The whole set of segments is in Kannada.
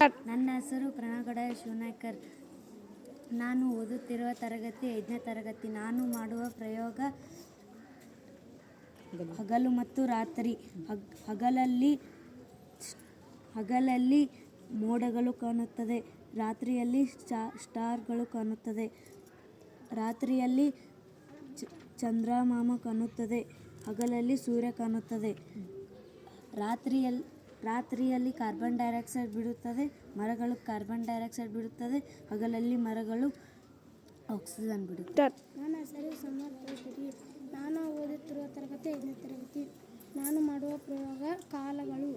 ನನ್ನ ಹೆಸರು ಪ್ರಣಗಡ ಶಿವನಾಯ್ಕರ್. ನಾನು ಓದುತ್ತಿರುವ ತರಗತಿ 5ನೇ ತರಗತಿ. ನಾನು ಮಾಡುವ ಪ್ರಯೋಗ ಹಗಲು ಮತ್ತು ರಾತ್ರಿ. ಹಗಲಲ್ಲಿ ಮೋಡಗಳು ಕಾಣುತ್ತದೆ, ರಾತ್ರಿಯಲ್ಲಿ ಸ್ಟಾರ್ಗಳು ಕಾಣುತ್ತದೆ. ರಾತ್ರಿಯಲ್ಲಿ ಚಂದ್ರಮಾಮ ಕಾಣುತ್ತದೆ, ಹಗಲಲ್ಲಿ ಸೂರ್ಯ ಕಾಣುತ್ತದೆ. ರಾತ್ರಿಯಲ್ಲಿ ಕಾರ್ಬನ್ ಡೈಆಕ್ಸೈಡ್ ಬಿಡುತ್ತದೆ, ಮರಗಳು ಕಾರ್ಬನ್ ಡೈಆಕ್ಸೈಡ್ ಬಿಡುತ್ತದೆ. ಹಗಲಲ್ಲಿ ಮರಗಳು ಆಕ್ಸಿಜನ್ ಬಿಡುತ್ತದೆ. ನನ್ನ ಹೆಸರು ಸಮರ್ಥಿ. ನಾನು ಓದುತ್ತಿರುವ ತರಗತಿ 5ನೇ ತರಗತಿ. ನಾನು ಮಾಡುವ ಪ್ರಯೋಗ ಕಾಲಗಳು.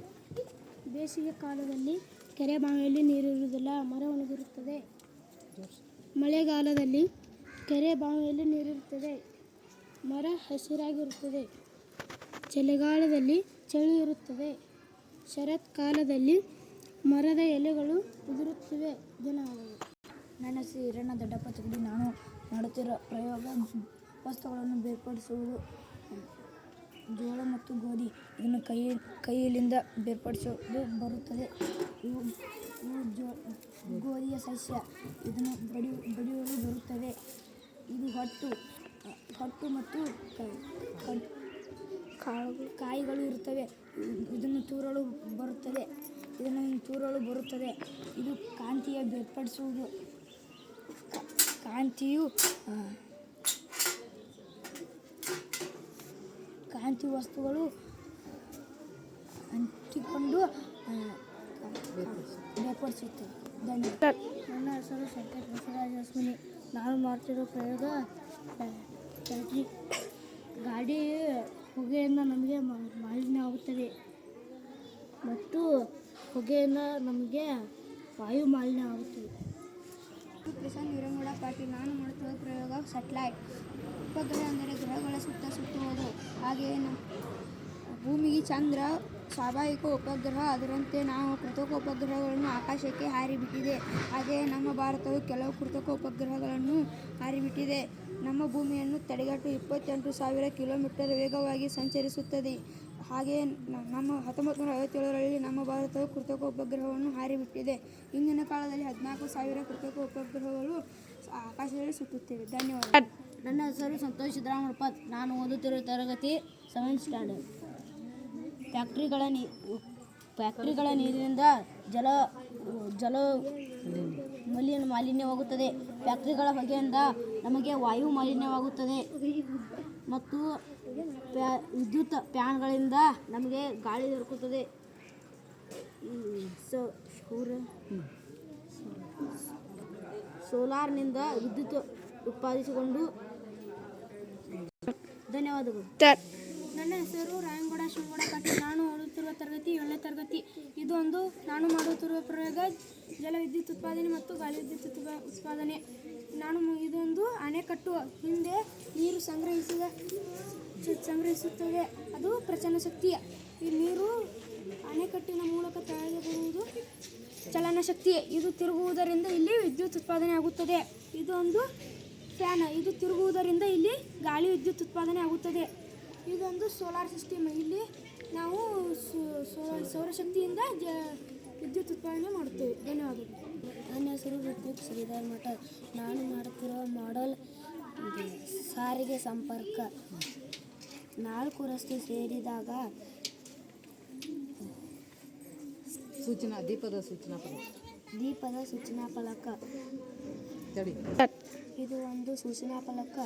ಬೇಸಿಗೆ ಕಾಲದಲ್ಲಿ ಕೆರೆ ಬಾವಿಯಲ್ಲಿ ನೀರಿರುವುದಿಲ್ಲ, ಮರ ಒಣಗಿರುತ್ತದೆ. ಮಳೆಗಾಲದಲ್ಲಿ ಕೆರೆ ಬಾವಿಯಲ್ಲಿ ನೀರಿರುತ್ತದೆ, ಮರ ಹಸಿರಾಗಿರುತ್ತದೆ. ಚಳಿಗಾಲದಲ್ಲಿ ಚಳಿ ಇರುತ್ತದೆ. ಶರತ್ಕಾಲದಲ್ಲಿ ಮರದ ಎಲೆಗಳು ಉದುರುತ್ತವೆ. ಧನ್ಯವಾದಗಳು. ನನ್ನ ಹೆಸರು ಈರಣ್ಣ ದೊಡ್ಡಪ್ಪ ಚಗಡಿ. ನಾನು ಮಾಡುತ್ತಿರುವ ಪ್ರಯೋಗ ವಸ್ತುಗಳನ್ನು ಬೇರ್ಪಡಿಸುವುದು. ಜೋಳ ಮತ್ತು ಗೋಧಿ, ಇದನ್ನು ಕೈಯಿಂದ ಬೇರ್ಪಡಿಸೋದು ಬರುತ್ತದೆ. ಇವು ಗೋಧಿಯ ಸಸ್ಯ, ಇದನ್ನು ಬಡಿಯಲು ಬರುತ್ತದೆ. ಇದು ಹೊಟ್ಟು ಮತ್ತು ಕಾಯಿಗಳು ಇರುತ್ತವೆ. ಇದನ್ನು ತೂರಲು ಬರುತ್ತದೆ. ಇದು ಕಾಂತಿಯ ಬೇರ್ಪಡಿಸುವುದು. ಕಾಂತಿ ವಸ್ತುಗಳು ಅಂಟಿಕೊಂಡು ಬೇರ್ಪಡಿಸುತ್ತವೆ. ಧನ್ಯವಾದ. ನನ್ನ ಹೆಸರು ಶಂಕರ್ ಬಸವರಾಜ ಅಶ್ವಿನಿ. ನಾನು ಮಾಡ್ತಿರೋ ಪ್ರಯೋಗ ಬ್ಯಾಟ್ರಿ. ಗಾಡಿ ಹೊಗೆಯಿಂದ ನಮಗೆ ಮಾಲಿನ್ಯ ಆಗುತ್ತದೆ ಮತ್ತು ಹೊಗೆಯಿಂದ ನಮಗೆ ವಾಯು ಮಾಲಿನ್ಯ ಆಗುತ್ತದೆ. ಪ್ರಸನ್ನ ಹಿರೇಗೌಡ ಪಾಟೀಲ್. ನಾನು ಮಾಡುತ್ತಿರುವ ಪ್ರಯೋಗ ಸ್ಯಾಟಲೈಟ್. ಉಪಗ್ರಹ ಅಂದರೆ ಗ್ರಹಗಳ ಸುತ್ತುವುದು. ಹಾಗೆಯೇ ಭೂಮಿಗೆ ಚಂದ್ರ ಸ್ವಾಭಾವಿಕ ಉಪಗ್ರಹ. ಅದರಂತೆ ನಾವು ಕೃತಕ ಉಪಗ್ರಹಗಳನ್ನು ಆಕಾಶಕ್ಕೆ ಹಾರಿಬಿಟ್ಟಿದೆ. ಹಾಗೆಯೇ ನಮ್ಮ ಭಾರತವು ಕೆಲವು ಕೃತಕ ಉಪಗ್ರಹಗಳನ್ನು ಹಾರಿಬಿಟ್ಟಿದೆ. ನಮ್ಮ ಭೂಮಿಯನ್ನು ತಡೆಗಟ್ಟು 28,000 ಕಿಲೋಮೀಟರ್ ವೇಗವಾಗಿ ಸಂಚರಿಸುತ್ತದೆ. ಹಾಗೆಯೇ ನಮ್ಮ 1957ರಲ್ಲಿ ನಮ್ಮ ಭಾರತವು ಕೃತಕ ಉಪಗ್ರಹವನ್ನು ಹಾರಿಬಿಟ್ಟಿದೆ. ಇಂದಿನ ಕಾಲದಲ್ಲಿ 14,000 ಕೃತಕ ಉಪಗ್ರಹಗಳು ಆಕಾಶದಲ್ಲಿ ಸುತ್ತುತ್ತಿವೆ. ಧನ್ಯವಾದ. ನನ್ನ ಹೆಸರು ಸಂತೋಷ್ ಸಿದ್ದರಾಮಪ್ಪ. ನಾನು ಓದುತ್ತಿರುವ ತರಗತಿ 7th ಸ್ಟ್ಯಾಂಡರ್ಡ್. ಫ್ಯಾಕ್ಟ್ರಿಗಳ ನೀರಿನಿಂದ ಜಲ ಮಾಲಿನ್ಯವಾಗುತ್ತದೆ. ಫ್ಯಾಕ್ಟ್ರಿಗಳ ಹೊಗೆಯಿಂದ ನಮಗೆ ವಾಯು ಮಾಲಿನ್ಯವಾಗುತ್ತದೆ ಮತ್ತು ವಿದ್ಯುತ್ ಫ್ಯಾನ್ಗಳಿಂದ ನಮಗೆ ಗಾಳಿ ದೊರಕುತ್ತದೆ. ಸೋಲಾರ್ನಿಂದ ವಿದ್ಯುತ್ ಉತ್ಪಾದಿಸಿಕೊಂಡು. ಧನ್ಯವಾದಗಳು. ನನ್ನ ಹೆಸರು ರಾಯನಗೌಡ ಶಿವಗೌಡ ಪಾಟೀಲ್. ನಾನು ಓದುತ್ತಿರುವ ತರಗತಿ 7ನೇ ತರಗತಿ. ನಾನು ಮಾಡುತ್ತಿರುವ ಪ್ರಯೋಗ ಜಲವಿದ್ಯುತ್ ಉತ್ಪಾದನೆ ಮತ್ತು ಗಾಳಿ ವಿದ್ಯುತ್ ಉತ್ಪಾದನೆ. ಇದೊಂದು ಅಣೆಕಟ್ಟು. ಹಿಂದೆ ನೀರು ಸಂಗ್ರಹಿಸುತ್ತದೆ, ಅದು ಪ್ರಚನ ಶಕ್ತಿ. ಈ ನೀರು ಅಣೆಕಟ್ಟಿನ ಮೂಲಕ ತೆಗೆದು ಬರುವುದು ಚಲನ ಶಕ್ತಿ. ಇದು ತಿರುಗುವುದರಿಂದ ಇಲ್ಲಿ ವಿದ್ಯುತ್ ಉತ್ಪಾದನೆ ಆಗುತ್ತದೆ. ಇದೊಂದು ಫ್ಯಾನ್. ಇದು ತಿರುಗುವುದರಿಂದ ಇಲ್ಲಿ ಗಾಳಿ ವಿದ್ಯುತ್ ಉತ್ಪಾದನೆ ಆಗುತ್ತದೆ. ಇದೊಂದು ಸೋಲಾರ್ ಸಿಸ್ಟಮ್. ಇಲ್ಲಿ ನಾವು ಸೌರಶಕ್ತಿಯಿಂದ ವಿದ್ಯುತ್ ಉತ್ಪಾದನೆ ಮಾಡುತ್ತೇವೆ. ಧನ್ಯವಾದಗಳು. ನನ್ನ ಹೆಸರು ಋತ್ವಿಕ್ ಶ್ರೀಧರ್ ಮಠ. ನಾನು ಮಾಡುತ್ತಿರುವ ಮಾಡೆಲ್ ಸಾರಿಗೆ ಸಂಪರ್ಕ. 4 ರಸ್ತೆ ಸೇರಿದಾಗ ದೀಪದ ಸೂಚನಾ ಫಲಕ. ಇದು ಒಂದು ಸೂಚನಾ ಫಲಕ.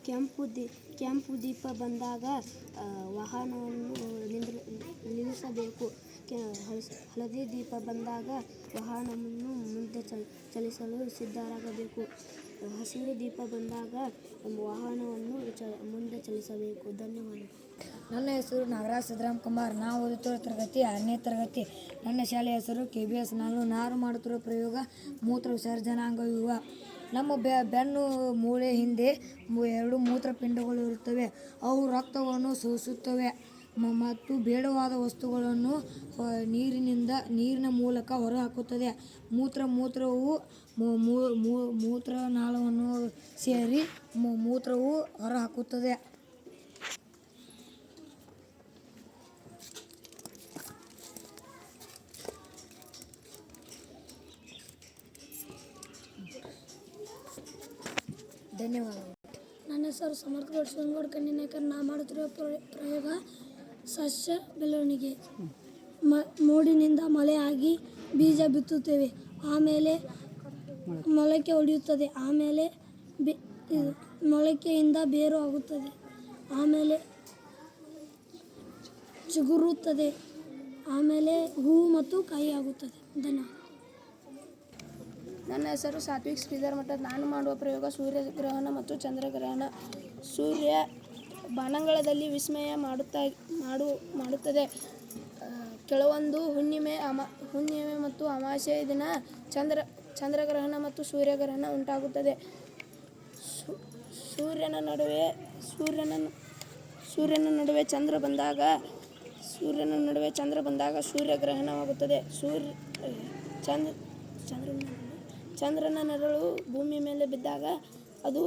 ಕೆಂಪು ದೀಪ ಬಂದಾಗ ವಾಹನವನ್ನು ನಿಲ್ಲಿಸಬೇಕು. ಹಳದಿ ದೀಪ ಬಂದಾಗ ವಾಹನವನ್ನು ಮುಂದೆ ಚಲಿಸಲು ಸಿದ್ಧರಾಗಬೇಕು. ಹಸಿರು ದೀಪ ಬಂದಾಗ ವಾಹನವನ್ನು ಮುಂದೆ ಚಲಿಸಬೇಕು. ಧನ್ಯವಾದಗಳು. ನನ್ನ ಹೆಸರು ನಾಗರಾಜ್ ಸಿದ್ದರಾಮ್ ಕುಮಾರ್. ನಾವು ಓದುತ್ತಿರುವ ತರಗತಿ 6ನೇ ತರಗತಿ. ನನ್ನ ಶಾಲೆಯ ಹೆಸರು KBS. ನಾನು ಮಾಡುತ್ತಿರುವ ಪ್ರಯೋಗ ಮೂತ್ರ ವಿಸರ್ಜನಾಂಗವ್ಯೂಹ. ನಮ್ಮ ಬೆನ್ನು ಮೂಳೆ ಹಿಂದೆ 2 ಮೂತ್ರಪಿಂಡಗಳು ಇರುತ್ತವೆ. ಅವು ರಕ್ತವನ್ನು ಸೂಸುತ್ತವೆ ಮತ್ತು ಬೇಡವಾದ ವಸ್ತುಗಳನ್ನು ನೀರಿನ ಮೂಲಕ ಹೊರಹಾಕುತ್ತದೆ. ಮೂತ್ರವು ಮೂತ್ರನಾಳವನ್ನು ಸೇರಿ ಮೂತ್ರವು ಹೊರಹಾಕುತ್ತದೆ. ಧನ್ಯವಾದಗಳು. ನನ್ನ ಹೆಸರು ಸಮರ್ಥಗೌಡ ಶಿವನಗೌಡ ಕಣ್ಣಿನೇಕರ್. ನಾ ಮಾಡುತ್ತಿರುವ ಪ್ರಯೋಗ ಸಸ್ಯ ಬೆಳವಣಿಗೆ. ಮೋಡಿನಿಂದ ಮಳೆ ಆಗಿ ಬೀಜ ಬಿತ್ತುತ್ತೇವೆ, ಆಮೇಲೆ ಮೊಳಕೆ ಹೊಡೆಯುತ್ತದೆ, ಆಮೇಲೆ ಮೊಳಕೆಯಿಂದ ಬೇರು ಆಗುತ್ತದೆ, ಆಮೇಲೆ ಚಿಗುರುತ್ತದೆ, ಆಮೇಲೆ ಹೂವು ಮತ್ತು ಕಾಯಿ ಆಗುತ್ತದೆ. ಧನ್ಯವಾದ. ನನ್ನ ಹೆಸರು ಸಾತ್ವಿಕ್ ಶ್ರೀಧರ್ ಮಠದ್. ನಾನು ಮಾಡುವ ಪ್ರಯೋಗ ಸೂರ್ಯಗ್ರಹಣ ಮತ್ತು ಚಂದ್ರಗ್ರಹಣ. ಸೂರ್ಯ ಬಾನಂಗಳದಲ್ಲಿ ವಿಸ್ಮಯ ಮಾಡುತ್ತದೆ. ಕೆಲವೊಂದು ಹುಣ್ಣಿಮೆ ಮತ್ತು ಅಮಾವಾಸ್ಯೆಯ ದಿನ ಚಂದ್ರಗ್ರಹಣ ಮತ್ತು ಸೂರ್ಯಗ್ರಹಣ ಉಂಟಾಗುತ್ತದೆ. ಸೂರ್ಯನ ನಡುವೆ ಚಂದ್ರ ಬಂದಾಗ ಸೂರ್ಯಗ್ರಹಣವಾಗುತ್ತದೆ. ಚಂದ್ರನ ನೆರಳು ಭೂಮಿ ಮೇಲೆ ಬಿದ್ದಾಗ ಅದು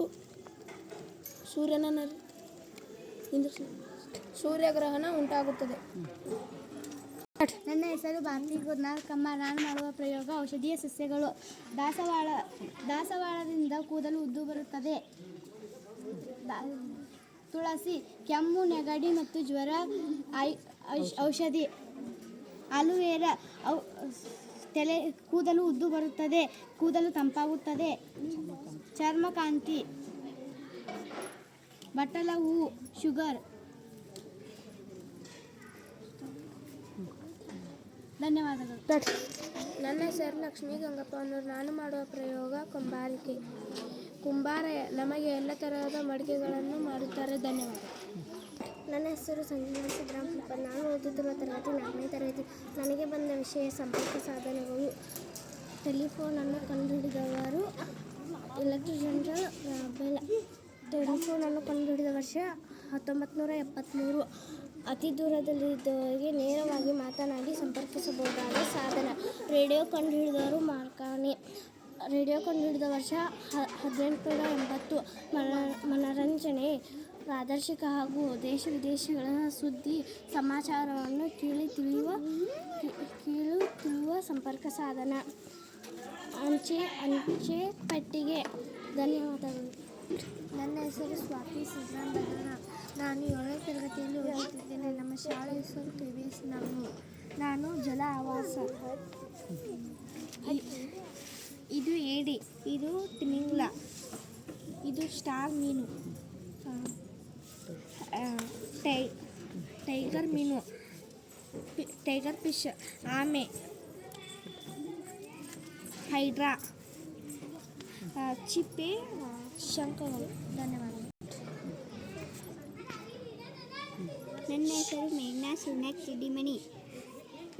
ಸೂರ್ಯಗ್ರಹಣ ಉಂಟಾಗುತ್ತದೆ. ನನ್ನ ಹೆಸರು ಭಾರತಿ ಗುರುನಾಥ್ ಕಮ್ಮ. ನಾನು ಮಾಡುವ ಪ್ರಯೋಗ ಔಷಧೀಯ ಸಸ್ಯಗಳು. ದಾಸವಾಳದಿಂದ ಕೂದಲು ಉದ್ದು ಬರುತ್ತದೆ. ತುಳಸಿ ಕೆಮ್ಮು, ನೆಗಡಿ ಮತ್ತು ಜ್ವರ ಔಷಧಿ. ಅಲುವೇರಾ ತಲೆ ಕೂದಲು ಉದ್ದು ಬರುತ್ತದೆ, ಕೂದಲು ತಂಪಾಗುತ್ತದೆ. ಚರ್ಮಕಾಂತಿ. ಬಟ್ಟಲ ಹೂವು ಶುಗರ್. ಧನ್ಯವಾದಗಳು. ನನ್ನ ಹೆಸರು ಲಕ್ಷ್ಮೀ ಗಂಗಪ್ಪ ಅನ್ನೋರು. ನಾನು ಮಾಡುವ ಪ್ರಯೋಗ ಕುಂಬಾರಿಕೆ. ಕುಂಬಾರ ನಮಗೆ ಎಲ್ಲ ತರಹದ ಮಡಿಕೆಗಳನ್ನು ಮಾಡುತ್ತಾರೆ. ಧನ್ಯವಾದ. ನನ್ನ ಹೆಸರು ಸಂಜನಾ ಸಿದ್ದರಾಮಪ್ಪ. ನಾನು ಓದುತ್ತಿರುವ ತರಗತಿ 4ನೇ ತರಗತಿ. ನನಗೆ ಬಂದ ವಿಷಯ ಸಂಪರ್ಕ ಸಾಧನಗಳು. ಟೆಲಿಫೋನನ್ನು ಕಂಡುಹಿಡಿದವರು ಟೆಲಿಫೋನನ್ನು ಕಂಡುಹಿಡಿದ ವರ್ಷ 1973. ಅತಿ ದೂರದಲ್ಲಿದ್ದವರಿಗೆ ನೇರವಾಗಿ ಮಾತನಾಡಿ ಸಂಪರ್ಕಿಸಬಹುದಾದ ಸಾಧನ. ರೇಡಿಯೋ ಕಂಡುಹಿಡಿದವರು ಮಾರ್ಕಾನಿ. ರೇಡಿಯೋ ಕಂಡುಹಿಡಿದ ವರ್ಷ 1880. ಮನರಂಜನೆ. ಪ್ರಾದೇಶಿಕ ಹಾಗೂ ದೇಶ ವಿದೇಶಗಳ ಸುದ್ದಿ ಸಮಾಚಾರವನ್ನು ಕೇಳಿ ತಿಳಿಯುವ ಸಂಪರ್ಕ ಸಾಧನ. ಅಂಚೆ ಪೆಟ್ಟಿಗೆ. ಧನ್ಯವಾದಗಳು. ನನ್ನ ಹೆಸರು ಸ್ವಾತಿ ಸಿದ್ದರಾಮ್ ಬದನ. ನಾನು 7ನೇ ತರಗತಿಯಲ್ಲಿ ಓದುತ್ತಿದ್ದೇನೆ. ನಮ್ಮ ಶಾಲೆ ಹೆಸರು KBS ನಾಗನೂರು. ನಾನು ಜಲ ಆವಾಸ. ಇದು ಏಡಿ, ಇದು ತಿಮಿಂಗ್ಲ, ಇದು ಸ್ಟಾರ್ ಮೀನು, ಟೈಗರ್ ಮೀನು, ಟೈಗರ್ ಫಿಶ್, ಆಮೆ, ಹೈಡ್ರಾ, ಚಿಪ್ಪೆ, ಶಂಖಗಳು. ಧನ್ಯವಾದಗಳು. ನನ್ನ ಹೆಸರು ಮೇಘನಾ ಶಿವನಾಥ್ ಸಿಡಿಮಣಿ.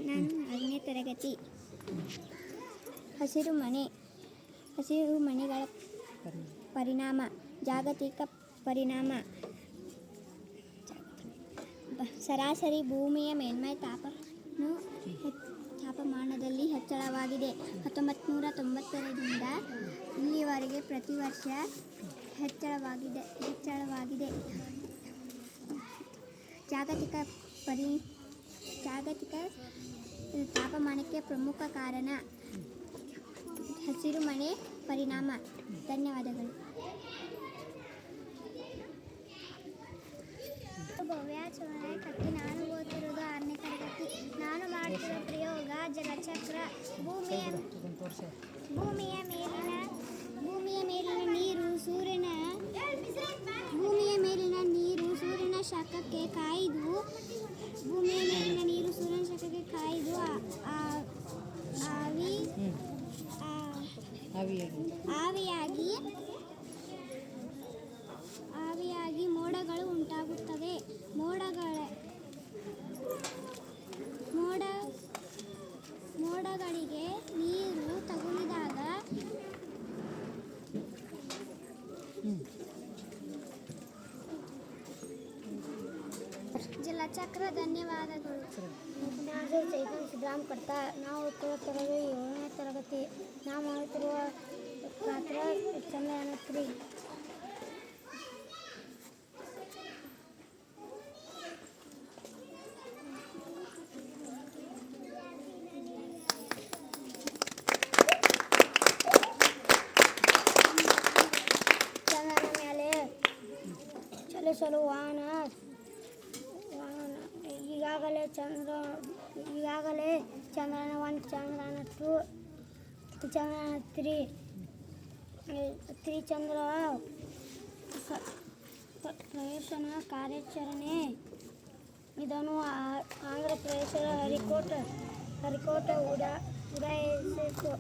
ನಾನು 6ನೇ ತರಗತಿ. ಹಸಿರು ಮನೆಗಳ ಪರಿಣಾಮ. ಜಾಗತಿಕ ಪರಿಣಾಮ. ಸರಾಸರಿ ಭೂಮಿಯ ಮೇಲ್ಮೈ ತಾಪಮಾನದಲ್ಲಿ ಹೆಚ್ಚಳವಾಗಿದೆ. 1990ರಿಂದ ಇಲ್ಲಿವರೆಗೆ ಪ್ರತಿ ವರ್ಷ ಹೆಚ್ಚಳವಾಗಿದೆ. ಜಾಗತಿಕ ತಾಪಮಾನಕ್ಕೆ ಪ್ರಮುಖ ಕಾರಣ ಹಸಿರುಮನೆ ಪರಿಣಾಮ. ಧನ್ಯವಾದಗಳು. ಭವ್ಯ ಚೋಳಾಯಿ ಕಟ್ಟಿ. ನಾನು ಓದುತ್ತಿರುವುದು 6ನೇ ತರಗತಿ. ನಾನು ಮಾಡುತ್ತಿರುವ ಪ್ರಯೋಗ ಜಲಚಕ್ರ. ಭೂಮಿಯ ಮೇಲಿನ ನೀರು ಸೂರ್ಯನ ಶಾಖಕ್ಕೆ ಕಾಯ್ದು ಆವಿಯಾಗಿ ಮೋಡಗಳು ಉಂಟಾಗುತ್ತವೆ. ಮೋಡಗಳಿಗೆ ನೀರು ತಗುಲಿದಾಗ ಜಲಚಕ್ರ. ಧನ್ಯವಾದಗಳು. ನಾನು ಚೈತನ್ಯ ಸಿದ್ದರಾಮ್ ಕಡ್ತ. ನಾವು ಓದುತ್ತಿರುವ 7ನೇ ತರಗತಿ. ನಾವು ಮಾಡುತ್ತಿರುವ ಪಾತ್ರ ಚಂದ್ರಯಾನ-3. ಪ್ರವೇಶಿಸಲು ವಾಹನ ಈಗಾಗಲೇ ಚಂದ್ರಯಾನ 1 ಚಂದ್ರಯಾನ 2 ಚಂದ್ರಯಾನ 3 ಚಂದ್ರ ಪ್ರವೇಶನ ಕಾರ್ಯಾಚರಣೆ ಇದನ್ನು ಆಂಧ್ರ ಪ್ರದೇಶದ ಹರಿಕೋಟ ಉಡಾಯಿಸಿತು.